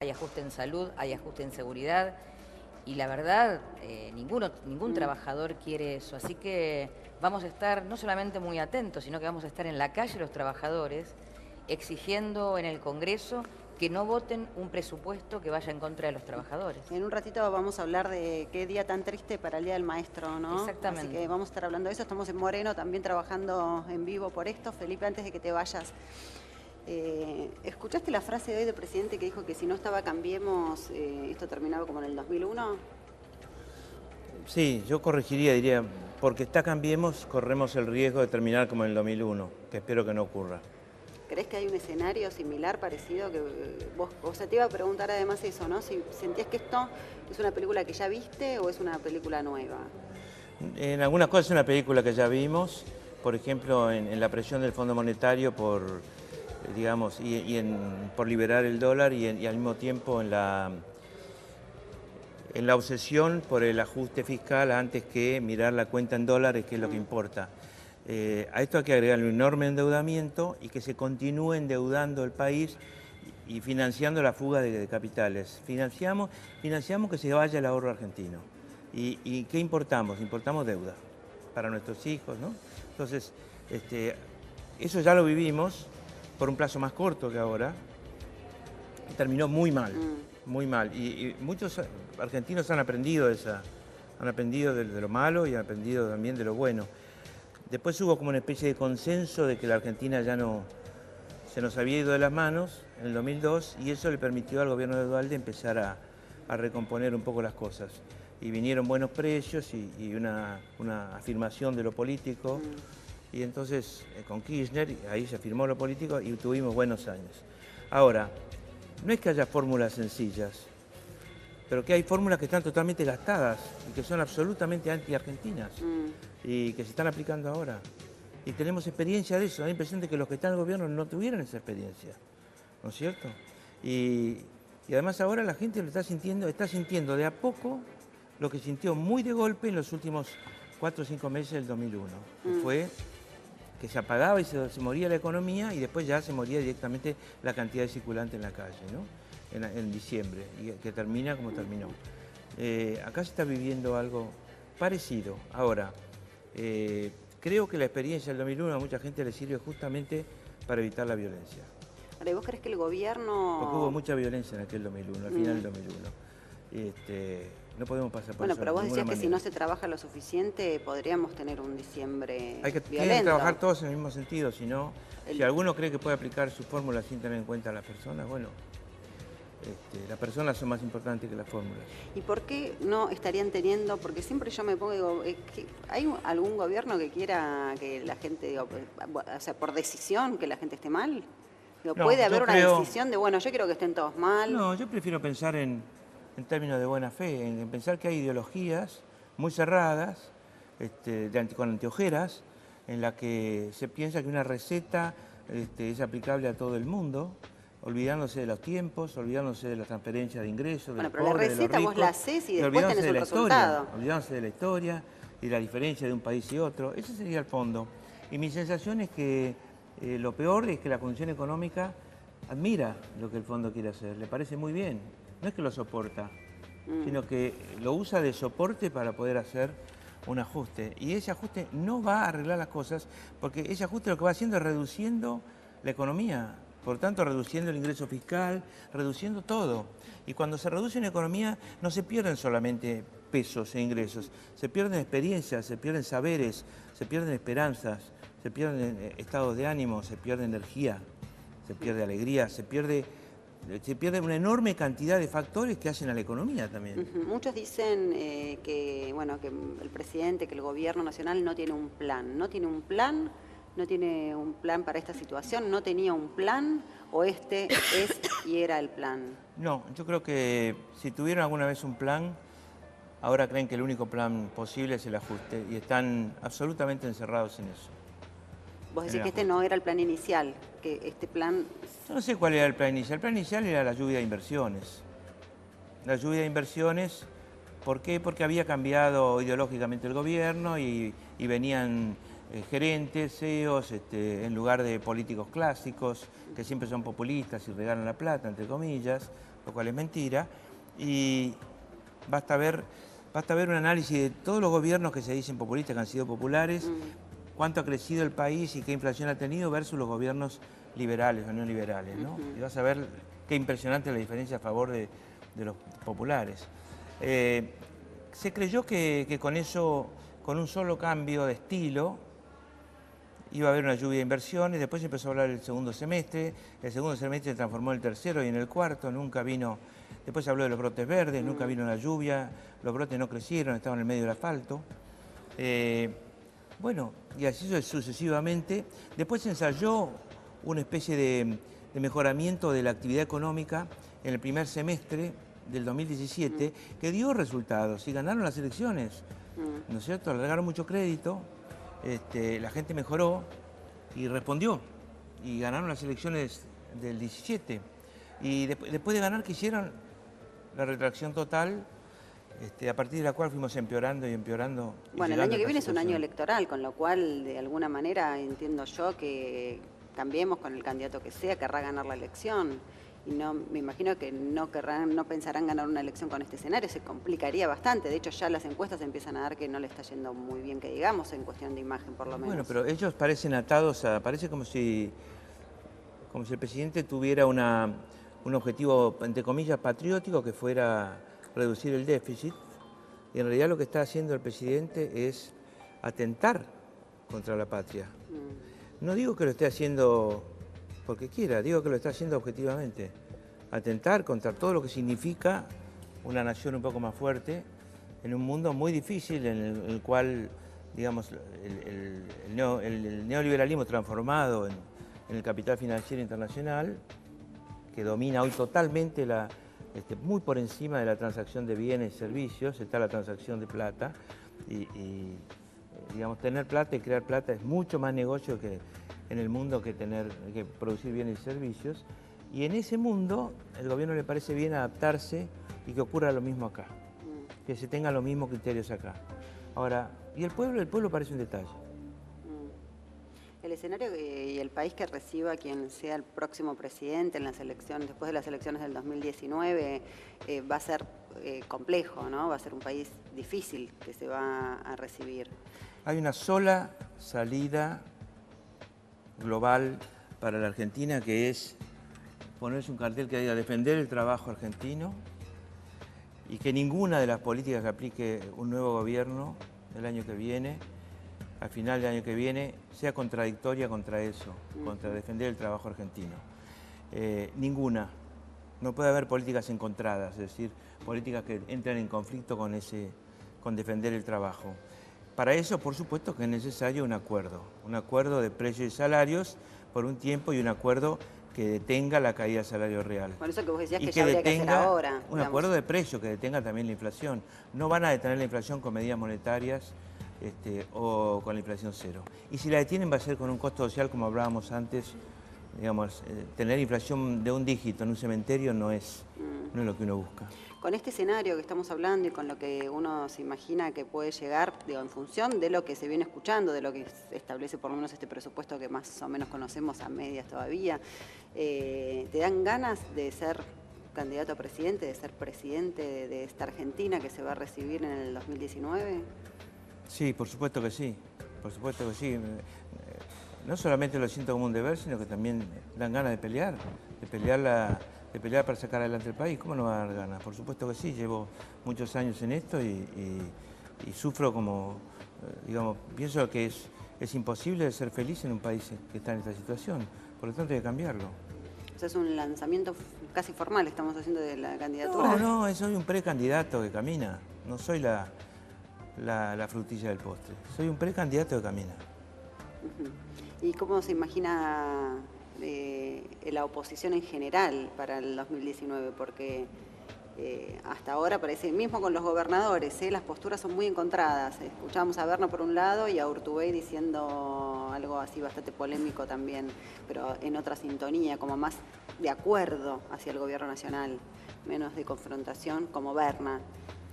hay ajuste en salud, hay ajuste en seguridad y la verdad ningún trabajador quiere eso. Así que vamos a estar no solamente muy atentos, sino que vamos a estar en la calle los trabajadores exigiendo en el Congreso que no voten un presupuesto que vaya en contra de los trabajadores. En un ratito vamos a hablar de qué día tan triste para el Día del Maestro, ¿no? Exactamente. Así que vamos a estar hablando de eso. Estamos en Moreno también trabajando en vivo por esto. Felipe, antes de que te vayas, ¿escuchaste la frase de hoy del presidente que dijo que si no estaba Cambiemos, esto terminaba como en el 2001? Sí, yo corregiría, diría, porque está Cambiemos, corremos el riesgo de terminar como en el 2001, que espero que no ocurra. ¿Crees que hay un escenario similar, parecido? Que o sea, te iba a preguntar además eso, ¿no? Si sentías que esto es una película que ya viste o es una película nueva. En algunas cosas es una película que ya vimos, por ejemplo, en la presión del Fondo Monetario por, digamos, por liberar el dólar y al mismo tiempo en la obsesión por el ajuste fiscal antes que mirar la cuenta en dólares, que es lo que importa. A esto hay que agregarle un enorme endeudamiento y que se continúe endeudando el país y financiando la fuga de capitales. Financiamos que se vaya el ahorro argentino. ¿Y qué importamos? Importamos deuda para nuestros hijos, ¿no? Entonces, eso ya lo vivimos por un plazo más corto que ahora y terminó muy mal, muy mal. Y muchos argentinos han aprendido han aprendido de lo malo y han aprendido también de lo bueno. Después hubo como una especie de consenso de que la Argentina ya no se nos había ido de las manos en el 2002 y eso le permitió al gobierno de Duhalde empezar a recomponer un poco las cosas. Y vinieron buenos precios y una afirmación de lo político. Y entonces con Kirchner, ahí se afirmó lo político y tuvimos buenos años. Ahora, no es que haya fórmulas sencillas, pero que hay fórmulas que están totalmente gastadas y que son absolutamente anti-argentinas y que se están aplicando ahora. Y tenemos experiencia de eso. Da la impresión de que los que están en el gobierno no tuvieron esa experiencia, ¿no es cierto? Y además ahora la gente lo está sintiendo de a poco lo que sintió muy de golpe en los últimos 4 o 5 meses del 2001. Que fue que se apagaba y se moría la economía y después ya se moría directamente la cantidad de circulante en la calle, ¿no? En diciembre, y que termina como terminó. Acá se está viviendo algo parecido. Ahora, creo que la experiencia del 2001 a mucha gente le sirve justamente para evitar la violencia. Ahora, ¿y vos crees que el gobierno...? Porque hubo mucha violencia en aquel 2001, al final del 2001. No podemos pasar por Bueno, eso pero vos de decías ninguna que si manera. no se trabaja lo suficiente podríamos tener un diciembre Tienen que violento. trabajar todos en el mismo sentido, si no, si alguno cree que puede aplicar su fórmula sin tener en cuenta a las personas, bueno, las personas son más importantes que las fórmulas. ¿Y por qué no estarían teniendo? Porque siempre yo me pongo y digo, ¿hay algún gobierno que quiera que la gente, digo, o sea, por decisión, que la gente esté mal? Digo, No, ¿puede yo haber una creo- decisión de, bueno, yo quiero que estén todos mal? No, yo prefiero pensar en términos de buena fe, en pensar que hay ideologías muy cerradas, con anteojeras, en la que se piensa que una receta es aplicable a todo el mundo, olvidándose de los tiempos, olvidándose de la transferencia de ingresos, de Bueno, los pero la pobres, de los receta vos ricos, la hacés y después olvidándose tenés de un la resultado. historia, olvidándose de la historia y la diferencia de un país y otro. Ese sería el fondo. Y mi sensación es que lo peor es que la Conducción Económica admira lo que el fondo quiere hacer, le parece muy bien. No es que lo soporta, sino que lo usa de soporte para poder hacer un ajuste. Y ese ajuste no va a arreglar las cosas, porque ese ajuste lo que va haciendo es reduciendo la economía, por tanto reduciendo el ingreso fiscal, reduciendo todo. Y cuando se reduce una economía no se pierden solamente pesos e ingresos, se pierden experiencias, se pierden saberes, se pierden esperanzas, se pierden estados de ánimo, se pierde energía, se pierde alegría, se pierde una enorme cantidad de factores que hacen a la economía también. Muchos dicen que, bueno, que el presidente, que el gobierno nacional no tiene un plan. ¿No tiene un plan? ¿No tiene un plan para esta situación? ¿No tenía un plan? ¿O este es y era el plan? No, yo creo que si tuvieron alguna vez un plan, ahora creen que el único plan posible es el ajuste y están absolutamente encerrados en eso. Vos decís En el que este ajuste. no era el plan inicial, que este plan... Yo no sé cuál era el plan inicial. El plan inicial era la lluvia de inversiones. La lluvia de inversiones, ¿por qué? Porque había cambiado ideológicamente el gobierno y venían gerentes, CEOs, en lugar de políticos clásicos, que siempre son populistas y regalan la plata, entre comillas, lo cual es mentira, y basta ver un análisis de todos los gobiernos que se dicen populistas, que han sido populares, cuánto ha crecido el país y qué inflación ha tenido versus los gobiernos liberales o neoliberales, ¿no? Y vas a ver qué impresionante la diferencia a favor de los populares. Se creyó que con eso, con un solo cambio de estilo, iba a haber una lluvia de inversiones, después se empezó a hablar del segundo semestre, el segundo semestre se transformó en el tercero y en el cuarto, nunca vino, después se habló de los brotes verdes, nunca vino la lluvia, los brotes no crecieron, estaban en el medio del asfalto. Bueno, y así sucesivamente. Después se ensayó una especie de mejoramiento de la actividad económica en el primer semestre del 2017, que dio resultados y ganaron las elecciones, ¿no es cierto? Alargaron mucho crédito, la gente mejoró y respondió, y ganaron las elecciones del 17. Y después de ganar, ¿qué hicieron? La retracción total, a partir de la cual fuimos empeorando y empeorando. Bueno, el año que viene es un año electoral, con lo cual, de alguna manera, entiendo yo que Cambiemos con el candidato que sea, querrá ganar la elección. Y no, me imagino que no pensarán ganar una elección con este escenario, se complicaría bastante. De hecho, ya las encuestas empiezan a dar que no le está yendo muy bien, que digamos, en cuestión de imagen, por lo menos. Bueno, pero ellos parecen atados parece como si el presidente tuviera un objetivo, entre comillas, patriótico, que fuera reducir el déficit. Y en realidad lo que está haciendo el presidente es atentar contra la patria. No digo que lo esté haciendo porque quiera, digo que lo está haciendo objetivamente. Atentar contra todo lo que significa una nación un poco más fuerte en un mundo muy difícil en el cual, digamos, el neoliberalismo transformado en el capital financiero internacional, que domina hoy totalmente, muy por encima de la transacción de bienes y servicios, está la transacción de plata, digamos, tener plata y crear plata es mucho más negocio que en el mundo que producir bienes y servicios. Y en ese mundo el gobierno le parece bien adaptarse y que ocurra lo mismo acá, que se tengan los mismos criterios acá. Ahora, ¿y el pueblo parece un detalle? El escenario y el país que reciba a quien sea el próximo presidente en las elecciones, después de las elecciones del 2019, va a ser complejo, ¿no? Va a ser un país difícil que se va a recibir. Hay una sola salida global para la Argentina, que es ponerse un cartel que diga defender el trabajo argentino y que ninguna de las políticas que aplique un nuevo gobierno el año que viene, al final del año que viene, sea contradictoria contra eso, contra defender el trabajo argentino. Ninguna. No puede haber políticas encontradas, es decir, políticas que entren en conflicto con defender el trabajo. Para eso, por supuesto, que es necesario un acuerdo de precios y salarios por un tiempo y un acuerdo que detenga la caída del salario real. Por eso que vos decías que ya habría que hacer ahora. Un acuerdo de precio que detenga también la inflación. No van a detener la inflación con medidas monetarias o con la inflación cero. Y si la detienen va a ser con un costo social, como hablábamos antes. Digamos, tener inflación de un dígito en un cementerio no es lo que uno busca. Con este escenario que estamos hablando y con lo que uno se imagina que puede llegar, digo, en función de lo que se viene escuchando, de lo que establece por lo menos este presupuesto que más o menos conocemos a medias todavía, ¿te dan ganas de ser candidato a presidente, de ser presidente de esta Argentina que se va a recibir en el 2019? Sí, por supuesto que sí, por supuesto que sí. No solamente lo siento como un deber, sino que también dan ganas de pelear para sacar adelante el país. ¿Cómo no va a dar ganas? Por supuesto que sí, llevo muchos años en esto y sufro como, digamos, pienso que es imposible ser feliz en un país que está en esta situación. Por lo tanto hay que cambiarlo. O sea, es un lanzamiento casi formal, estamos haciendo de la candidatura. No, soy un precandidato que camina. No soy la frutilla del postre. Soy un precandidato que camina. ¿Y cómo se imagina la oposición en general para el 2019? Porque hasta ahora parece, mismo con los gobernadores, las posturas son muy encontradas. Escuchábamos a Berna por un lado y a Urtubey diciendo algo así bastante polémico también, pero en otra sintonía, como más de acuerdo hacia el gobierno nacional, menos de confrontación, como Berna.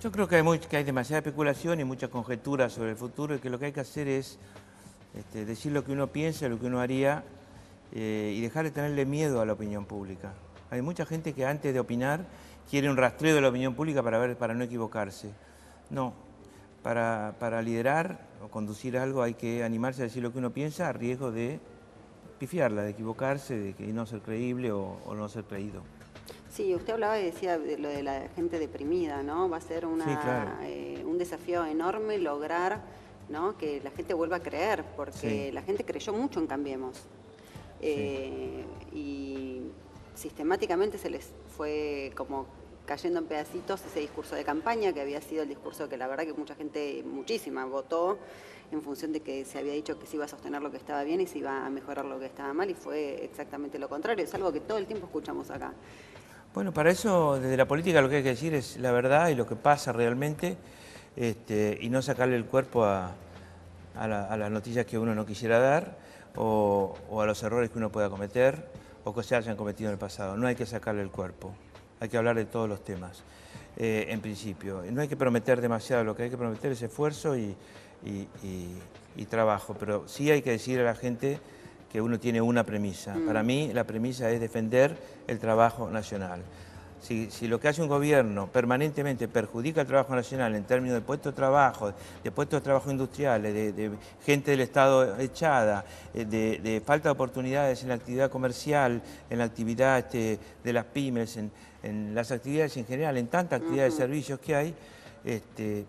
Yo creo que hay demasiada especulación y mucha conjetura sobre el futuro y que lo que hay que hacer es decir lo que uno piensa, lo que uno haría y dejar de tenerle miedo a la opinión pública. Hay mucha gente que antes de opinar quiere un rastreo de la opinión pública para no equivocarse. No, para liderar o conducir algo hay que animarse a decir lo que uno piensa a riesgo de pifiarla, de equivocarse, de no ser creíble o no ser creído. Sí, usted hablaba y decía de lo de la gente deprimida, ¿no? Va a ser Sí, claro. un desafío enorme lograr, ¿no?, que la gente vuelva a creer, porque Sí. la gente creyó mucho en Cambiemos. Y sistemáticamente se les fue como cayendo en pedacitos ese discurso de campaña, que había sido el discurso que la verdad que mucha gente, muchísima, votó en función de que se había dicho que se iba a sostener lo que estaba bien y se iba a mejorar lo que estaba mal, y fue exactamente lo contrario. Es algo que todo el tiempo escuchamos acá. Bueno, para eso, desde la política lo que hay que decir es la verdad y lo que pasa realmente, y no sacarle el cuerpo a las noticias que uno no quisiera dar o a los errores que uno pueda cometer o que se hayan cometido en el pasado. No hay que sacarle el cuerpo, hay que hablar de todos los temas, en principio. No hay que prometer demasiado, lo que hay que prometer es esfuerzo y trabajo, pero sí hay que decir a la gente que uno tiene una premisa. Para mí la premisa es defender el trabajo nacional. Si lo que hace un gobierno permanentemente perjudica el trabajo nacional en términos de puestos de trabajo industriales, de gente del Estado echada, de falta de oportunidades en la actividad comercial, en la actividad de las pymes, en las actividades en general, en tantas actividades de servicios que hay, se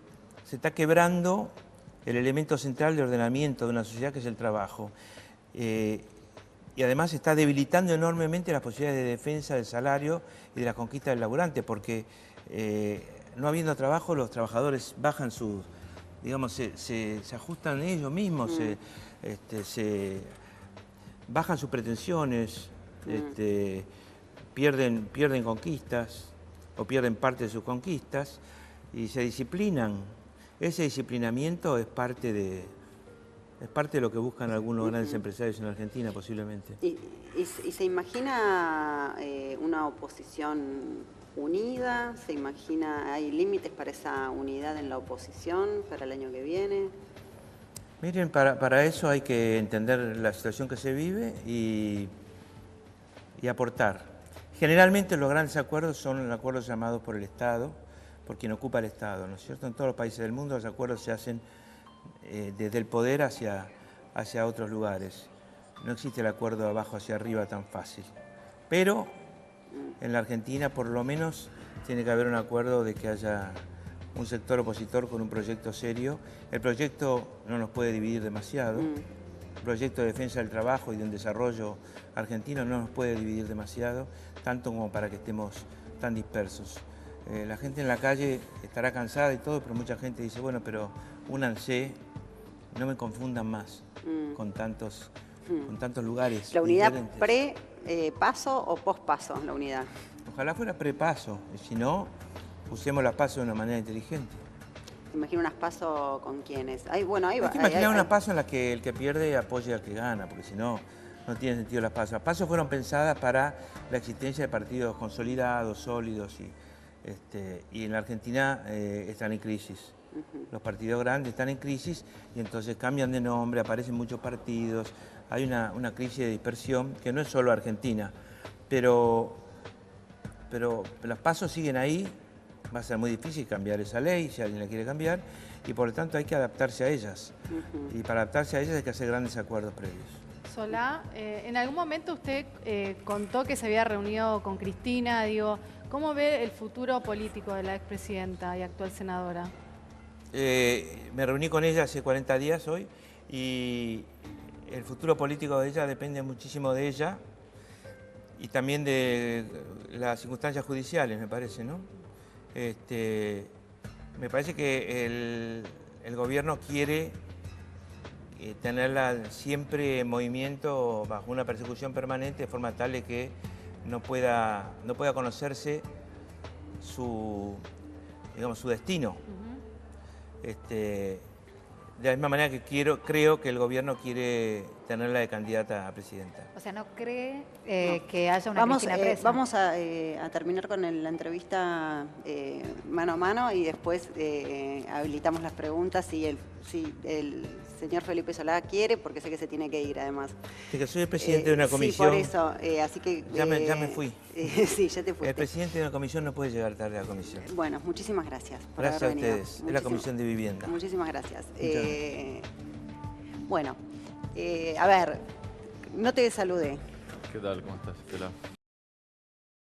está quebrando el elemento central de ordenamiento de una sociedad, que es el trabajo. Y además se está debilitando enormemente las posibilidades de defensa del salario y de la conquista del laburante, porque no habiendo trabajo, los trabajadores bajan digamos, se ajustan ellos mismos, bajan sus pretensiones, pierden conquistas o pierden parte de sus conquistas y se disciplinan. Ese disciplinamiento es parte de lo que buscan algunos grandes empresarios en Argentina, posiblemente. ¿Y se imagina una oposición unida? ¿Se imagina, hay límites para esa unidad en la oposición para el año que viene? Miren, para eso hay que entender la situación que se vive y aportar. Generalmente los grandes acuerdos son acuerdos llamados por el Estado, por quien ocupa el Estado, ¿no es cierto? En todos los países del mundo los acuerdos se hacen desde el poder hacia otros lugares. No existe el acuerdo de abajo hacia arriba tan fácil. Pero en la Argentina por lo menos tiene que haber un acuerdo de que haya un sector opositor con un proyecto serio. El proyecto no nos puede dividir demasiado. El proyecto de defensa del trabajo y de un desarrollo argentino no nos puede dividir demasiado, tanto como para que estemos tan dispersos. La gente en la calle estará cansada y todo, pero mucha gente dice, bueno, pero únanse, no me confundan más con tantos lugares. ¿La unidad diferentes. pre-paso o post-paso, la unidad? Ojalá fuera prepaso, y si no, usemos las pasos de una manera inteligente. ¿Te imaginas unas pasos con quiénes? Hay que imaginar unas pasos en las que el que pierde apoye al que gana, porque si no, no tiene sentido las pasos. Las pasos fueron pensadas para la existencia de partidos consolidados, sólidos, y en la Argentina están en crisis. Los partidos grandes están en crisis y entonces cambian de nombre, aparecen muchos partidos, hay una crisis de dispersión que no es solo Argentina, pero los pasos siguen ahí, va a ser muy difícil cambiar esa ley si alguien la quiere cambiar y por lo tanto hay que adaptarse a ellas y para adaptarse a ellas hay que hacer grandes acuerdos previos. Solá, en algún momento usted contó que se había reunido con Cristina, digo, ¿cómo ve el futuro político de la expresidenta y actual senadora? Me reuní con ella hace 40 días hoy y el futuro político de ella depende muchísimo de ella y también de las circunstancias judiciales, me parece, ¿no? Me parece que el gobierno quiere tenerla siempre en movimiento bajo una persecución permanente de forma tal de que no pueda conocerse su destino. De la misma manera que creo que el gobierno quiere tenerla de candidata a presidenta. O sea, ¿no cree que haya una Cristina presa? Vamos a terminar con la entrevista mano a mano y después habilitamos las preguntas y si el señor Felipe Solá quiere, porque sé que se tiene que ir además. Sí, que soy el presidente de una comisión. Sí, por eso, así que... Ya me fui. Sí, ya te fuiste. El presidente de una comisión no puede llegar tarde a la comisión. Bueno, muchísimas gracias por Gracias haber a venido. ustedes. Es la Comisión de Vivienda. Muchísimas gracias. Muchas Bueno, a ver, no te saludé. ¿Qué tal? ¿Cómo estás, Estela?